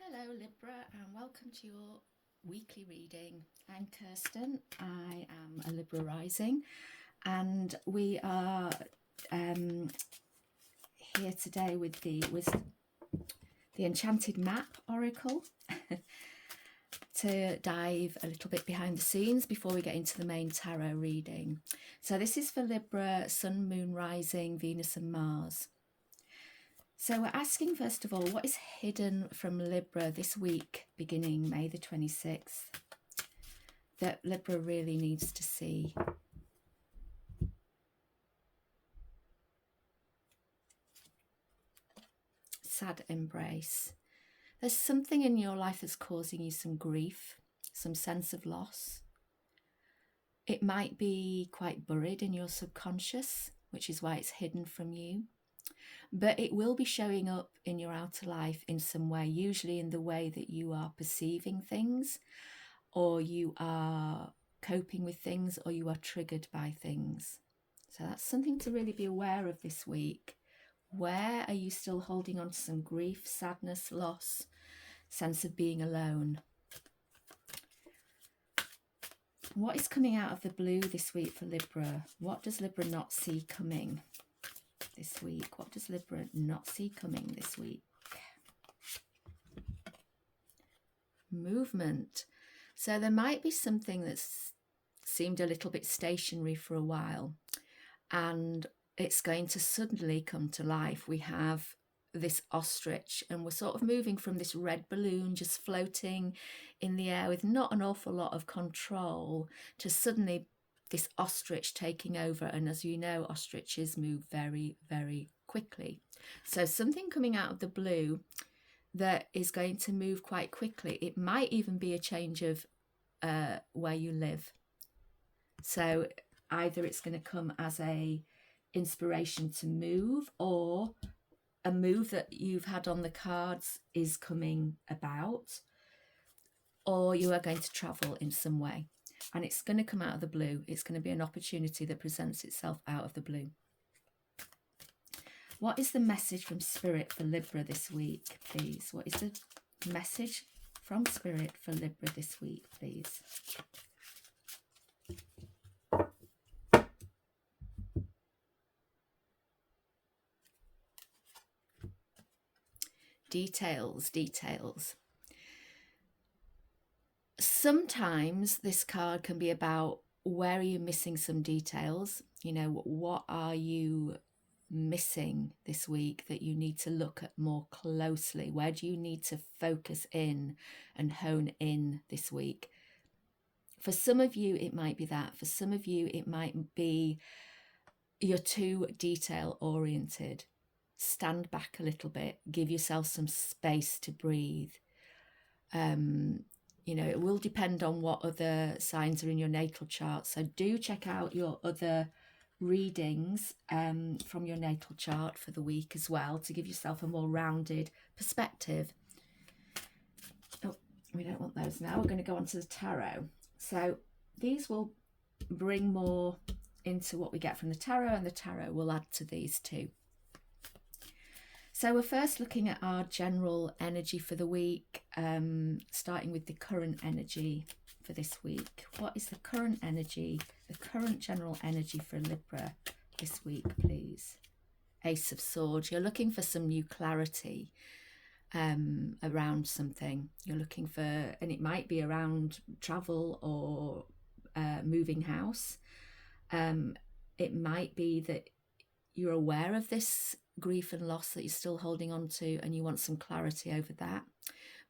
Hello Libra and welcome to your weekly reading. I'm Kirsten, I am a Libra rising and we are here today with the Enchanted Map Oracle to dive a little bit behind the scenes before we get into the main tarot reading. So this is for Libra, Sun, Moon, Rising, Venus and Mars. So we're asking, first of all, what is hidden from Libra this week, beginning May the 26th, that Libra really needs to see? Sad embrace. There's something in your life that's causing you some grief, some sense of loss. It might be quite buried in your subconscious, which is why it's hidden from you. But it will be showing up in your outer life in some way, usually in the way that you are perceiving things, or you are coping with things, or you are triggered by things. So that's something to really be aware of this week. Where are you still holding on to some grief, sadness, loss, sense of being alone? What is coming out of the blue this week for Libra? What does Libra not see coming this week? What does Libra not see coming this week? Movement. So there might be something that's seemed a little bit stationary for a while and it's going to suddenly come to life. We have this ostrich and we're sort of moving from this red balloon just floating in the air with not an awful lot of control to suddenly this ostrich taking over. And as you know, ostriches move very, very quickly. So something coming out of the blue that is going to move quite quickly. It might even be a change of where you live. So either it's going to come as a inspiration to move, or a move that you've had on the cards is coming about, or you are going to travel in some way. And it's going to come out of the blue. It's going to be an opportunity that presents itself out of the blue. What is the message from Spirit for Libra this week, please? What is the message from Spirit for Libra this week, please? Details, details. Sometimes this card can be about where are you missing some details? You know, what are you missing this week that you need to look at more closely? Where do you need to focus in and hone in this week? For some of you, it might be that. For some of you, it might be you're too detail oriented. Stand back a little bit, give yourself some space to breathe. You know, it will depend on what other signs are in your natal chart. So do check out your other readings from your natal chart for the week as well, to give yourself a more rounded perspective. Oh, we don't want those now. We're going to go on to the tarot. So these will bring more into what we get from the tarot, and the tarot will add to these too. So we're first looking at our general energy for the week, starting with the current energy for this week. What is the current energy, the current general energy for Libra this week, please? Ace of Swords. You're looking for some new clarity around something. You're looking for, and it might be around travel or moving house. It might be that you're aware of this grief and loss that you're still holding on to, and you want some clarity over that.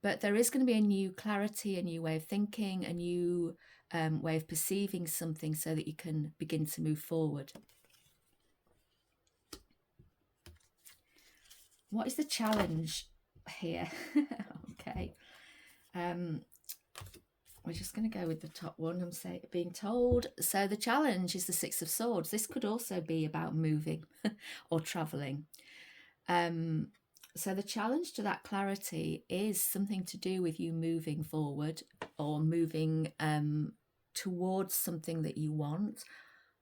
But there is going to be a new clarity, a new way of thinking, a new way of perceiving something so that you can begin to move forward. What is the challenge here? Okay. We're just going to go with the top one, I'm being told. So the challenge is the Six of Swords. This could also be about moving or travelling. So the challenge to that clarity is something to do with you moving forward or moving towards something that you want,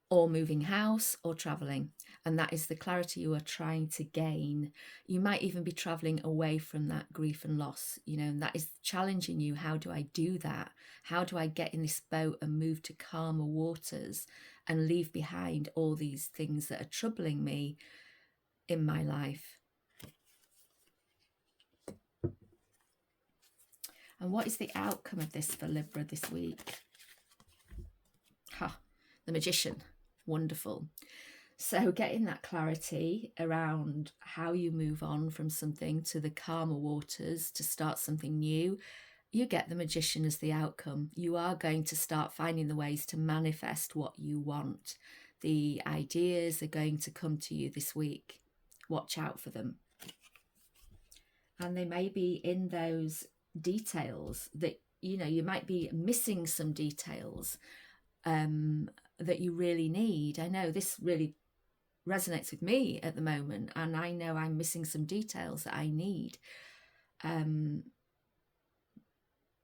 or moving house or traveling. And that is the clarity you are trying to gain. You might even be traveling away from that grief and loss, and that is challenging you. How do I do that? How do I get in this boat and move to calmer waters and leave behind all these things that are troubling me in my life? And what is the outcome of this for Libra this week? The Magician. Wonderful. So getting that clarity around how you move on from something to the calmer waters to start something new, you get the Magician as the outcome. You are going to start finding the ways to manifest what you want. The ideas are going to come to you this week. Watch out for them. And they may be in those details that, you might be missing some details that you really need. I know this really resonates with me at the moment, and I know I'm missing some details that I need.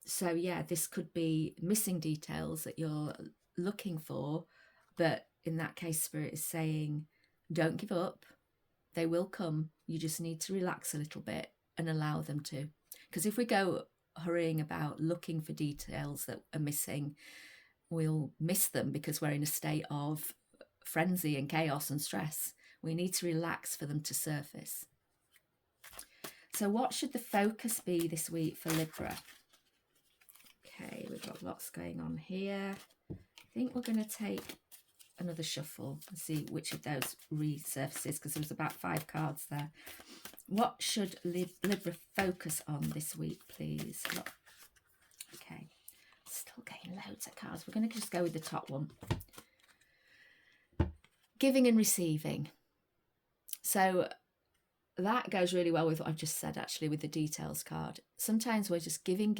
So yeah, this could be missing details that you're looking for, but in that case, Spirit is saying, don't give up. They will come. You just need to relax a little bit and allow them to. Because if we go hurrying about looking for details that are missing, we'll miss them because we're in a state of frenzy and chaos and stress. We need to relax for them to surface. So what should the focus be this week for Libra? Okay, we've got lots going on here. I think we're going to take another shuffle and see which of those resurfaces, because there was about 5 cards there. What should Libra focus on this week, please? Okay, still getting loads of cards. We're going to just go with the top one. Giving and receiving. So that goes really well with what I've just said, actually, with the details card. Sometimes we're just giving,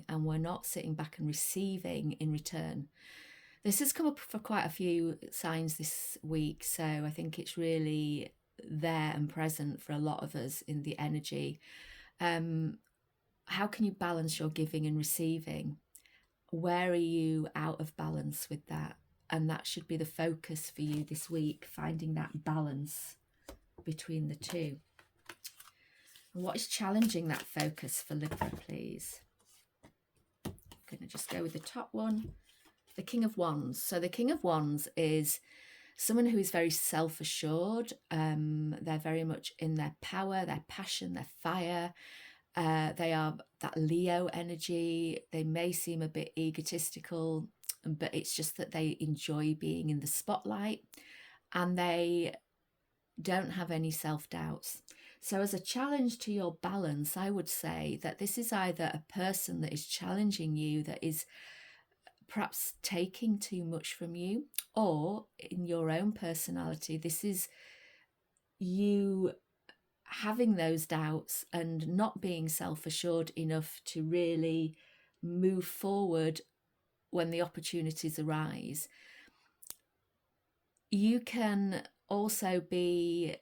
and we're not sitting back and receiving in return. This has come up for quite a few signs this week, so I think it's really there and present for a lot of us in the energy. How can you balance your giving and receiving? Where are you out of balance with that? And that should be the focus for you this week, finding that balance between the two. And what is challenging that focus for Libra, please? I'm going to just go with the top one, the King of Wands. So the King of Wands is someone who is very self-assured. They're very much in their power, their passion, their fire. They are that Leo energy. They may seem a bit egotistical, but it's just that they enjoy being in the spotlight, and they don't have any self-doubts. So as a challenge to your balance, I would say that this is either a person that is challenging you, that is perhaps taking too much from you, or in your own personality, this is you having those doubts and not being self-assured enough to really move forward when the opportunities arise. You can also be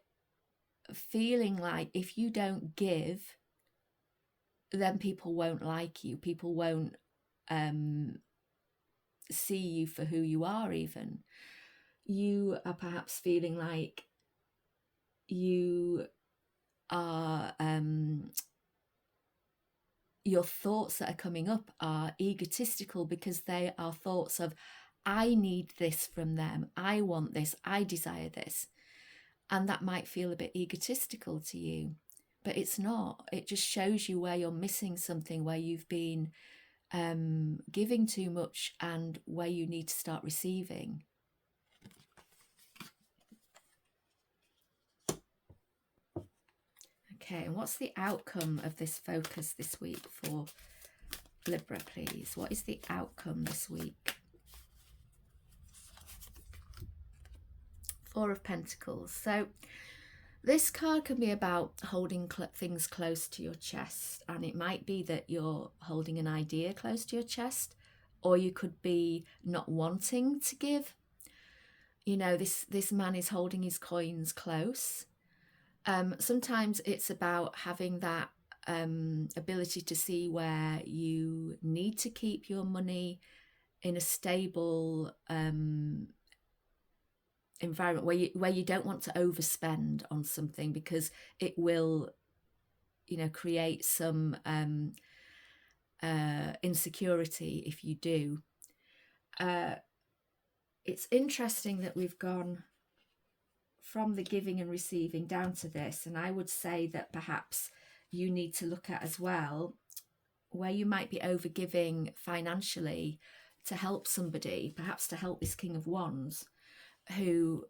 feeling like if you don't give, then people won't like you. People won't see you for who you are even. You are perhaps feeling like you are, your thoughts that are coming up are egotistical because they are thoughts of, I need this from them, I want this, I desire this. And that might feel a bit egotistical to you, but it's not. It just shows you where you're missing something, where you've been giving too much and where you need to start receiving. Okay, and what's the outcome of this focus this week for Libra, please? What is the outcome this week? 4 of Pentacles. So this card can be about holding things close to your chest, and it might be that you're holding an idea close to your chest, or you could be not wanting to give. You know, this man is holding his coins close. Sometimes it's about having that ability to see where you need to keep your money in a stable environment where you don't want to overspend on something, because it will, you know, create some insecurity if you do. It's interesting that we've gone from the giving and receiving down to this, and I would say that perhaps you need to look at as well where you might be overgiving financially to help somebody, perhaps to help this King of Wands, who,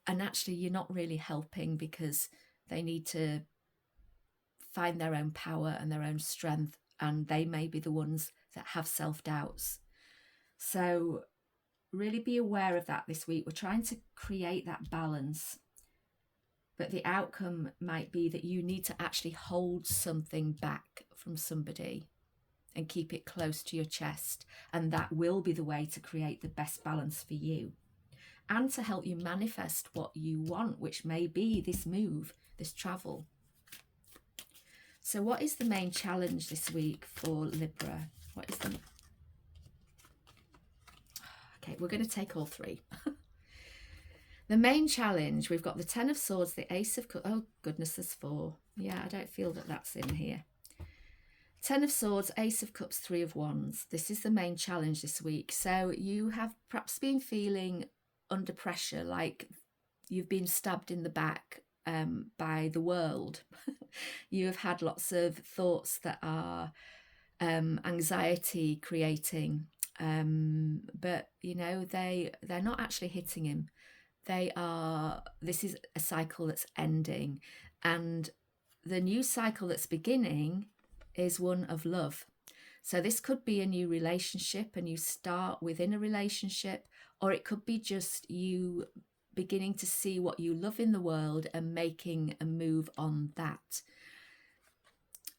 and actually you're not really helping because they need to find their own power and their own strength, and they may be the ones that have self-doubts. So really be aware of that this week. We're trying to create that balance, but the outcome might be that you need to actually hold something back from somebody and keep it close to your chest, and that will be the way to create the best balance for you and to help you manifest what you want, which may be this move, this travel. So what is the main challenge this week for Libra? What is the... Okay, we're going to take all three. The main challenge, we've got the Ten of Swords, the Ace of Cups. Oh, goodness, there's four. Yeah, I don't feel that that's in here. Ten of Swords, Ace of Cups, Three of Wands. This is the main challenge this week. So you have perhaps been feeling under pressure, like you've been stabbed in the back by the world. You have had lots of thoughts that are anxiety creating, but you know, they're not actually hitting him. This is a cycle that's ending, and the new cycle that's beginning is one of love. So this could be a new relationship, a new start within a relationship, or it could be just you beginning to see what you love in the world and making a move on that.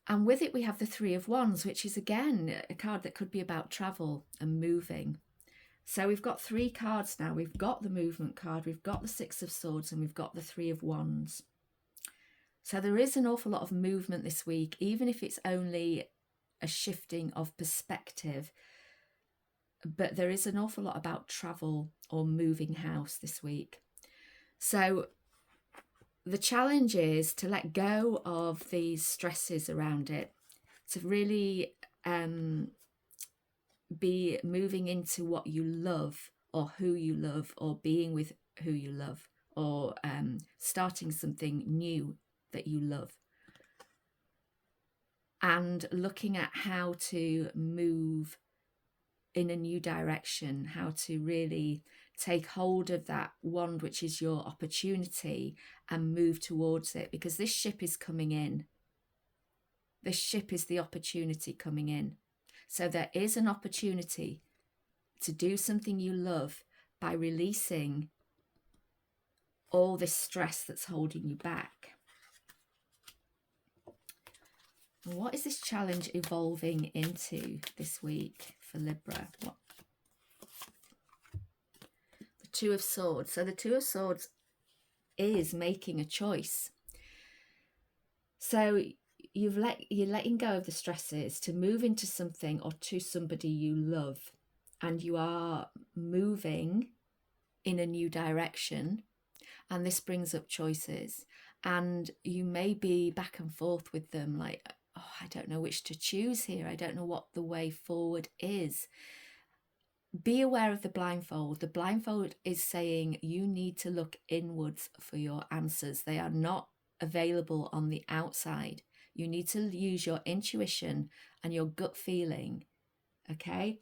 And with it, we have the Three of Wands, which is again a card that could be about travel and moving. So we've got three cards now. We've got the movement card, we've got the Six of Swords, and we've got the Three of Wands. So there is an awful lot of movement this week, even if it's only a shifting of perspective. But there is an awful lot about travel or moving house this week. So the challenge is to let go of these stresses around it, to really be moving into what you love, or who you love, or being with who you love, or starting something new that you love, and looking at how to move in a new direction, how to really take hold of that wand, which is your opportunity, and move towards it, because this ship is coming in. This ship is the opportunity coming in. So there is an opportunity to do something you love by releasing all this stress that's holding you back. And what is this challenge evolving into this week for Libra? What? The Two of Swords. So the Two of Swords is making a choice. So you're letting go of the stresses to move into something or to somebody you love, and you are moving in a new direction, and this brings up choices, and you may be back and forth with them, like, oh, I don't know which to choose here. I don't know what the way forward is. Be aware of the blindfold. The blindfold is saying you need to look inwards for your answers. They are not available on the outside. You need to use your intuition and your gut feeling, okay?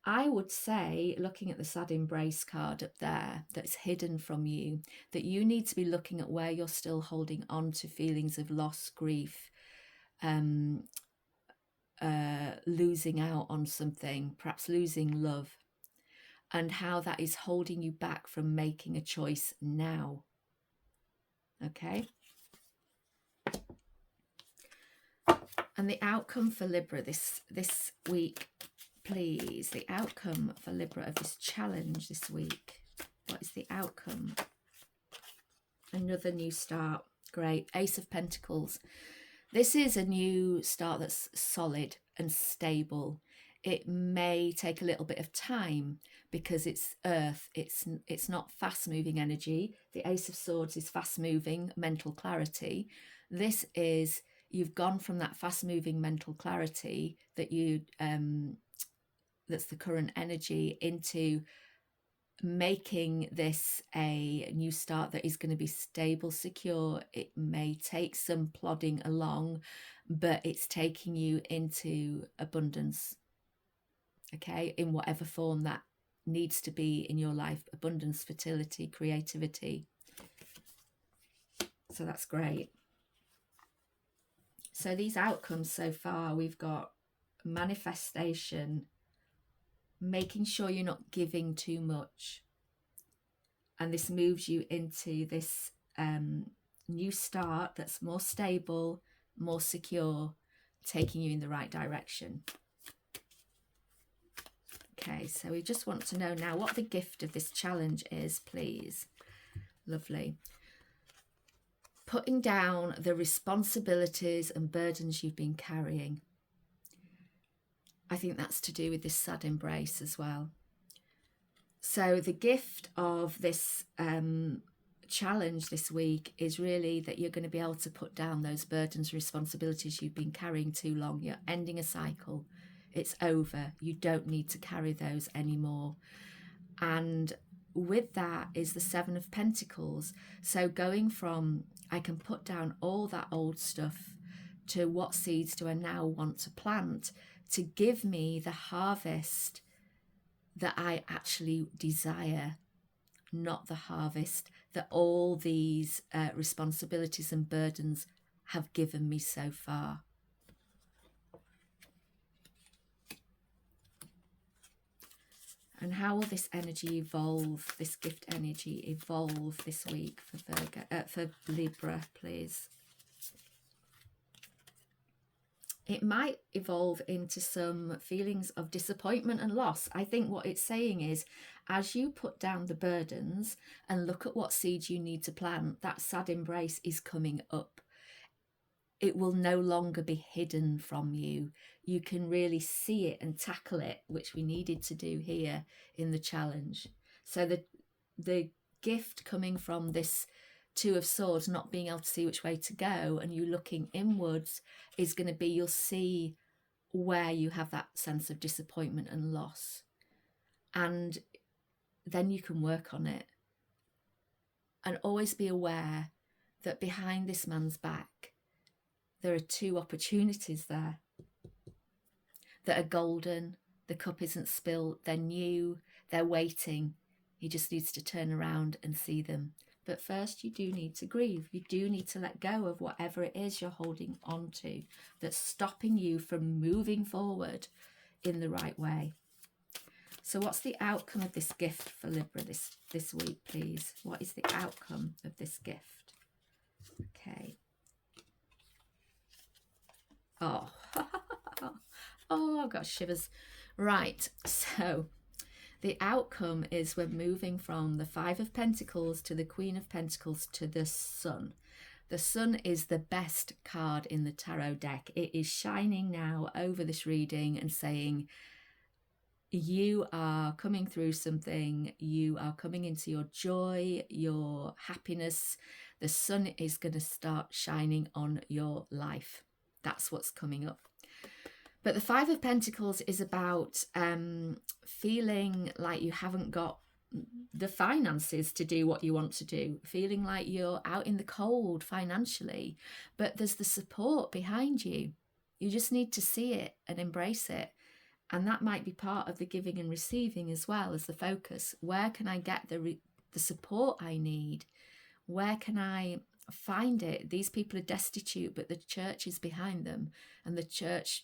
I would say, looking at the Sad Embrace card up there that's hidden from you, that you need to be looking at where you're still holding on to feelings of loss, grief, losing out on something, perhaps losing love, and how that is holding you back from making a choice now, okay? And the outcome for Libra this week, please. The outcome for Libra of this challenge this week. What is the outcome? Another new start. Great. Ace of Pentacles. This is a new start that's solid and stable. it may take a little bit of time because it's earth. It's not fast moving energy. The Ace of Swords is fast moving mental clarity. This is, you've gone from that fast moving mental clarity that you that's the current energy, into making this a new start that is going to be stable, secure. It may take some plodding along, but it's taking you into abundance, okay, in whatever form that needs to be in your life. Abundance, fertility, creativity. So that's great. So these outcomes so far, we've got manifestation, making sure you're not giving too much, and this moves you into this new start that's more stable, more secure, taking you in the right direction. Okay, so we just want to know now what the gift of this challenge is, please. Lovely. Putting down the responsibilities and burdens you've been carrying. I think that's to do with this sad embrace as well. So the gift of this challenge this week is really that you're going to be able to put down those burdens, responsibilities you've been carrying too long. You're ending a cycle. It's over. You don't need to carry those anymore. And with that is the Seven of Pentacles. So going from, I can put down all that old stuff, to what seeds do I now want to plant to give me the harvest that I actually desire, not the harvest that all these responsibilities and burdens have given me so far. And how will this energy evolve, this gift energy evolve this week for Libra, please? It might evolve into some feelings of disappointment and loss. I think what it's saying is, as you put down the burdens and look at what seeds you need to plant, that sad embrace is coming up. It will no longer be hidden from you. You can really see it and tackle it, which we needed to do here in the challenge. So the gift coming from this Two of Swords, not being able to see which way to go, and you looking inwards, is going to be, you'll see where you have that sense of disappointment and loss. And then you can work on it. And always be aware that behind this man's back, there are two opportunities there that are golden. The cup isn't spilled. They're new. They're waiting. He just needs to turn around and see them. But first, you do need to grieve. You do need to let go of whatever it is you're holding on to that's stopping you from moving forward in the right way. So what's the outcome of this gift for Libra this week, please? What is the outcome of this gift? Okay. Oh, oh, I've got shivers. Right, so the outcome is we're moving from the Five of Pentacles to the Queen of Pentacles to the Sun. The Sun is the best card in the tarot deck. It is shining now over this reading and saying, you are coming through something. You are coming into your joy, your happiness. The sun is going to start shining on your life. That's what's coming up. But the Five of Pentacles is about feeling like you haven't got the finances to do what you want to do, feeling like you're out in the cold financially, but there's the support behind you. You just need to see it and embrace it. And that might be part of the giving and receiving as well as the focus. Where can I get the support I need? Where can I find it? These people are destitute, but the church is behind them. And the church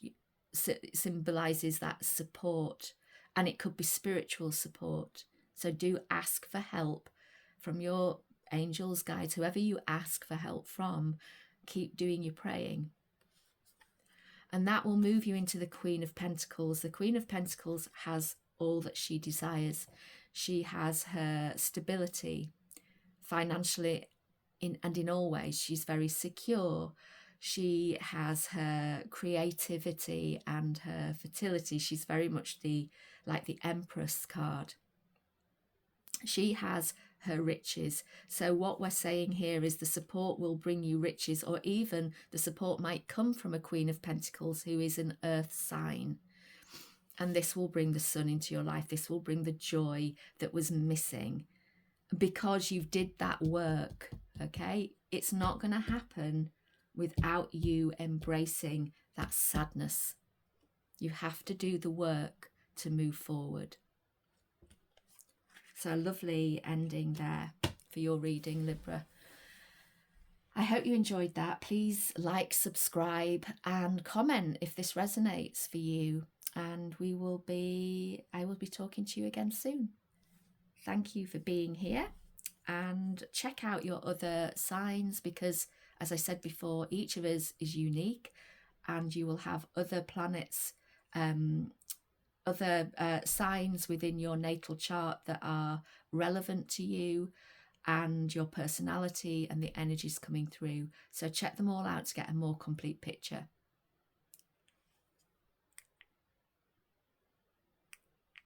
symbolizes that support. And it could be spiritual support. So do ask for help from your angels, guides, whoever you ask for help from. Keep doing your praying. And that will move you into the Queen of Pentacles. The Queen of Pentacles has all that she desires. She has her stability financially and in all ways. She's very secure. She has her creativity and her fertility. She's very much like the Empress card. She has her riches. So what we're saying here is the support will bring you riches, or even the support might come from a Queen of Pentacles who is an earth sign. And this will bring the sun into your life. This will bring the joy that was missing because you did that work, okay? It's not going to happen without you embracing that sadness. You have to do the work to move forward. So a lovely ending there for your reading, Libra. I hope you enjoyed that. Please like, subscribe and comment if this resonates for you. And I will be talking to you again soon. Thank you for being here, and check out your other signs, because as I said before, each of us is unique, and you will have other planets, other signs within your natal chart that are relevant to you and your personality and the energies coming through. So check them all out to get a more complete picture.